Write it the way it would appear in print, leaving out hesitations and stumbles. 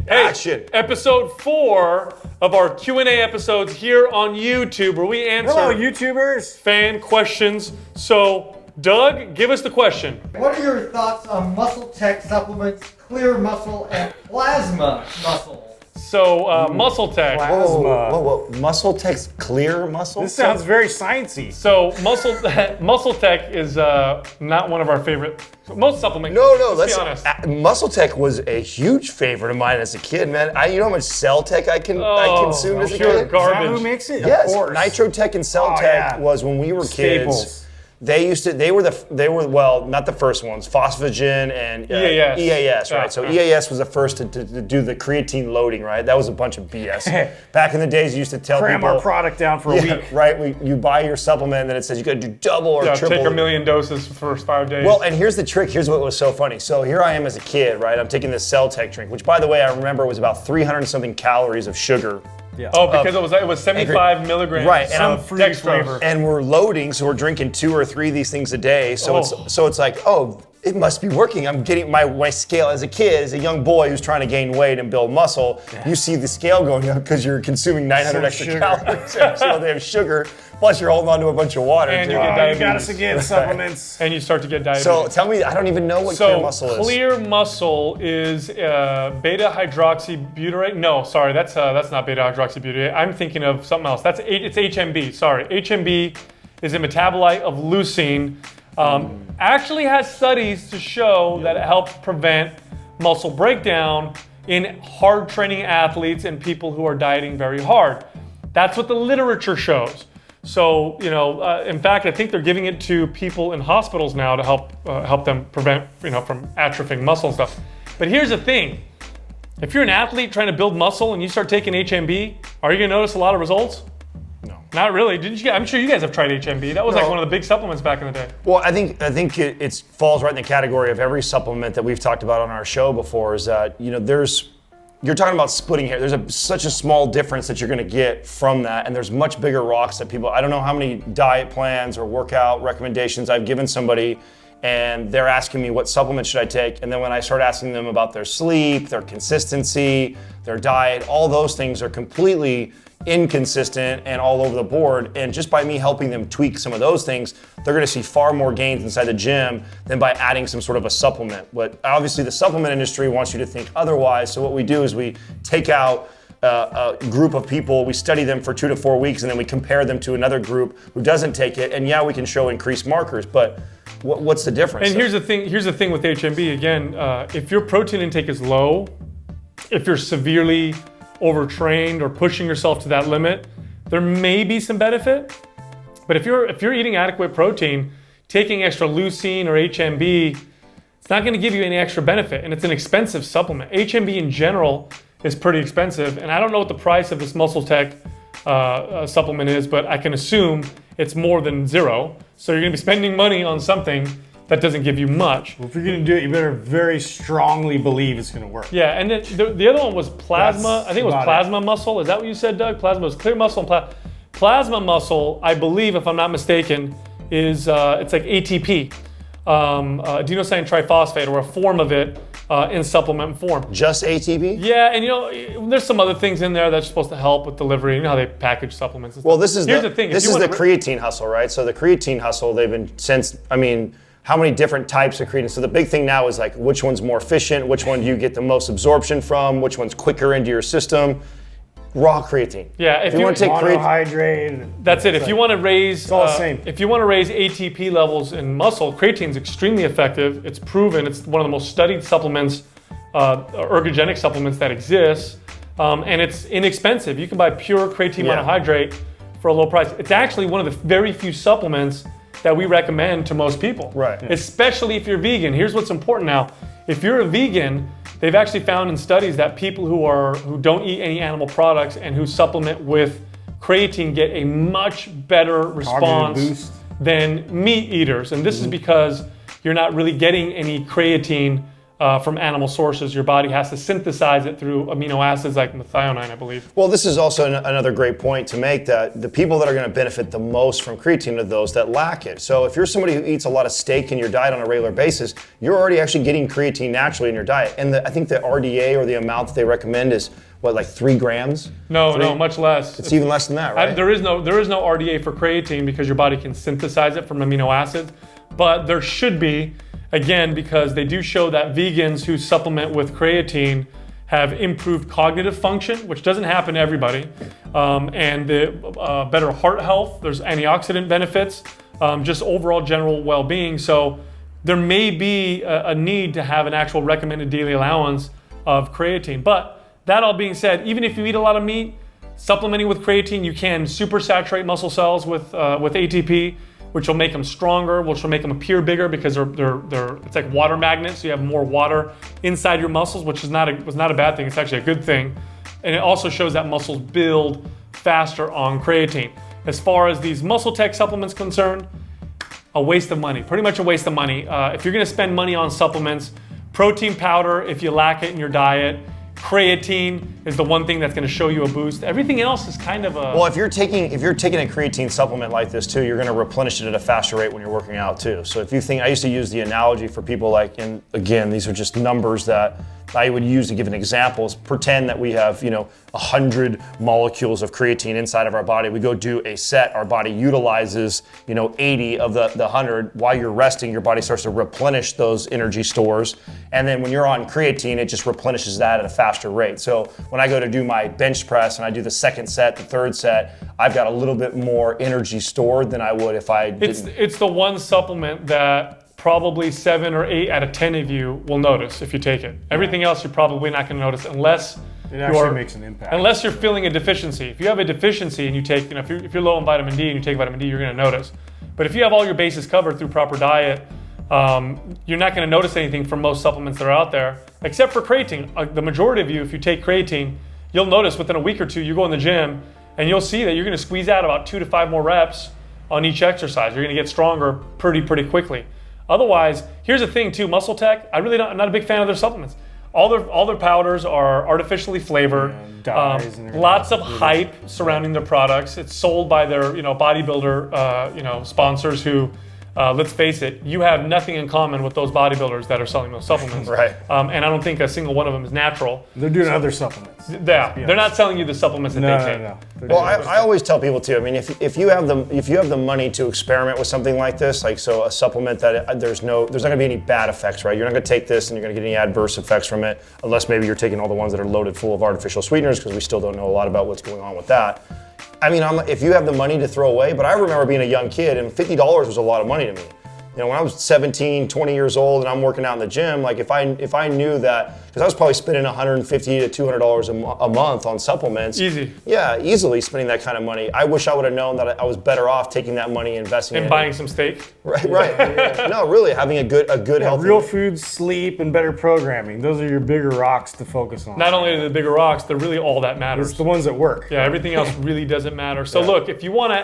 Action. Episode 4 of our Q&A episodes here on YouTube, where we answer YouTubers. fan questions. So, Doug, give us the question. What are your thoughts on MuscleTech supplements, clear muscle, and plasma muscle? So, MuscleTech. Whoa. MuscleTech's clear muscle? This sounds very sciencey. So, MuscleTech is not one of our favorite. Most supplements. No, let's be honest. MuscleTech was a huge favorite of mine as a kid, man. You know how much Cell Tech I consumed as a kid? Garbage. Is that who makes it? Yes, Of course. Nitrotech and Cell Tech was when we were Staples. kids. They were well, not the first ones, Phosphagen and EAS, right? So EAS was the first to do the creatine loading, right? That was a bunch of BS. Back in the days, you used to tell Cram people, our product down for a week. Right? You buy your supplement and then it says you got to do double or triple. Take 1 million doses for the first 5 days. Well, and here's the trick. Here's what was so funny. So here I am as a kid, right? I'm taking this Cell Tech drink, which by the way, I remember was about 300 and something calories of sugar. Yeah. Oh, because it was 75 milligrams. Right, Some fruity flavor. And we're loading, so we're drinking 2 or 3 of these things a day. So it's like, it must be working. I'm getting my scale as a kid, as a young boy who's trying to gain weight and build muscle. You see the scale going up because you're consuming 900 extra calories. So they have sugar, plus you're holding on to a bunch of water. And too. you get diabetes. You got us again, supplements. And you start to get diabetes. So tell me, I don't even know what clear muscle is. Clear muscle is Beta-Hydroxybutyrate. No, sorry, that's not Beta-Hydroxybutyrate. I'm thinking of something else. It's HMB. Sorry, HMB is a metabolite of leucine. Actually has studies to show that it helps prevent muscle breakdown in hard training athletes and people who are dieting very hard. That's what the literature shows. So, in fact, I think they're giving it to people in hospitals now to help them prevent, from atrophying muscle and stuff. But here's the thing. If you're an athlete trying to build muscle and you start taking HMB, are you going to notice a lot of results? No. Not really. I'm sure you guys have tried HMB. That was like one of the big supplements back in the day. Well, I think it falls right in the category of every supplement that we've talked about on our show before is that, you're talking about splitting hair. There's such a small difference that you're going to get from that, and there's much bigger rocks that people. I don't know how many diet plans or workout recommendations I've given somebody, and they're asking me what supplement should I take, and then when I start asking them about their sleep, their consistency, their diet, all those things are completely inconsistent and all over the board. And just by me helping them tweak some of those things, they're going to see far more gains inside the gym than by adding some sort of a supplement. But obviously the supplement industry wants you to think otherwise. So what we do is we take out a group of people, we study them for 2 to 4 weeks, and then we compare them to another group who doesn't take it. And we can show increased markers, but what's the difference? And here's the thing with HMB, again, if your protein intake is low, if you're severely overtrained or pushing yourself to that limit, there may be some benefit. But if you're eating adequate protein, taking extra leucine or HMB, it's not going to give you any extra benefit, and it's an expensive supplement. HMB in general is pretty expensive, and I don't know what the price of this MuscleTech supplement is, but I can assume it's more than zero. So you're going to be spending money on something that doesn't give you much. Well, if you're going to do it, you better very strongly believe it's going to work. Yeah, and then the other one was plasma. I think it was plasma muscle. Is that what you said, Doug? Plasma was clear muscle and plasma muscle, I believe, if I'm not mistaken, is it's like ATP, adenosine triphosphate, or a form of it in supplement form. Just ATP? Yeah, and there's some other things in there that's supposed to help with delivery. You know how they package supplements and stuff. Well, this is the Creatine Hustle, right? So the Creatine Hustle, they've been how many different types of creatine? So the big thing now is like which one's more efficient, which one do you get the most absorption from, which one's quicker into your system. Raw creatine. Yeah, if you want to take monohydrate. That's it. If you want to raise, it's all the same. If you want to raise ATP levels in muscle, creatine's extremely effective. It's proven. It's one of the most studied supplements, ergogenic supplements that exists, and it's inexpensive. You can buy pure creatine monohydrate for a low price. It's actually one of the very few supplements that we recommend to most people. Right. Especially if you're vegan. Here's what's important now. If you're a vegan, they've actually found in studies that people who don't eat any animal products and who supplement with creatine get a much better response than meat eaters. And this is because you're not really getting any creatine from animal sources. Your body has to synthesize it through amino acids like methionine, I believe. Well, this is also another great point to make, that the people that are going to benefit the most from creatine are those that lack it. So if you're somebody who eats a lot of steak in your diet on a regular basis, you're already actually getting creatine naturally in your diet. And I think the RDA, or the amount that they recommend, is what, like 3 grams? No, much less. It's even less than that, right? There is no RDA for creatine because your body can synthesize it from amino acids, but there should be, again, because they do show that vegans who supplement with creatine have improved cognitive function, which doesn't happen to everybody, and the better heart health. There's antioxidant benefits, just overall general well-being. So there may be a need to have an actual recommended daily allowance of creatine. But that all being said, even if you eat a lot of meat, supplementing with creatine, you can supersaturate muscle cells with ATP, which will make them stronger, which will make them appear bigger because it's like water magnets. So you have more water inside your muscles, which was not a bad thing. It's actually a good thing. And it also shows that muscles build faster on creatine. As far as these MuscleTech supplements concerned, a waste of money, pretty much a waste of money. If you're gonna spend money on supplements, protein powder, if you lack it in your diet, creatine is the one thing that's going to show you a boost. Everything else is kind of a... Well, if you're taking a creatine supplement like this too, you're going to replenish it at a faster rate when you're working out too. So if you think, I used to use the analogy for people like, and again, these are just numbers that I would use to give an example, is pretend that we have, 100 molecules of creatine inside of our body. We go do a set, our body utilizes, 80 of the 100. While you're resting, your body starts to replenish those energy stores. And then when you're on creatine, it just replenishes that at a faster rate. So when I go to do my bench press and I do the second set, the third set, I've got a little bit more energy stored than I would if I didn't. It's the one supplement that probably 7 or 8 out of 10 of you will notice if you take it. Everything else you're probably not going to notice unless it actually makes an impact. Unless you're feeling a deficiency. If you have a deficiency and you take, if you're low on vitamin D and you take vitamin D, you're going to notice. But if you have all your bases covered through proper diet, you're not going to notice anything from most supplements that are out there, except for creatine. The majority of you, if you take creatine, you'll notice within a week or two, you go in the gym and you'll see that you're going to squeeze out about 2 to 5 more reps on each exercise. You're going to get stronger pretty quickly. Otherwise, here's the thing too, MuscleTech, I'm not a big fan of their supplements. All their powders are artificially flavored. Dyes and lots of hype surrounding their products. It's sold by their bodybuilder sponsors who, let's face it, you have nothing in common with those bodybuilders that are selling those supplements. Right. And I don't think a single one of them is natural. They're doing other supplements. They're not selling you the supplements that they take. No. Well, I always tell people too. I mean, if you have the money to experiment with something like this, like a supplement that there's not going to be any bad effects, right? You're not going to take this and you're going to get any adverse effects from it, unless maybe you're taking all the ones that are loaded full of artificial sweeteners, because we still don't know a lot about what's going on with that. I mean, if you have the money to throw away, but I remember being a young kid and $50 was a lot of money to me. When I was 17, 20 years old and I'm working out in the gym, like if I knew that, because I was probably spending $150 to $200 a month on supplements. Easy. Yeah, easily spending that kind of money. I wish I would have known that I was better off taking that money, investing in buying some steak. Right. Yeah. No, really, having a good healthy. Real food, sleep, and better programming. Those are your bigger rocks to focus on. Not only are the bigger rocks, they're really all that matters. It's the ones that work. Yeah, everything else really doesn't matter. So look, if you want to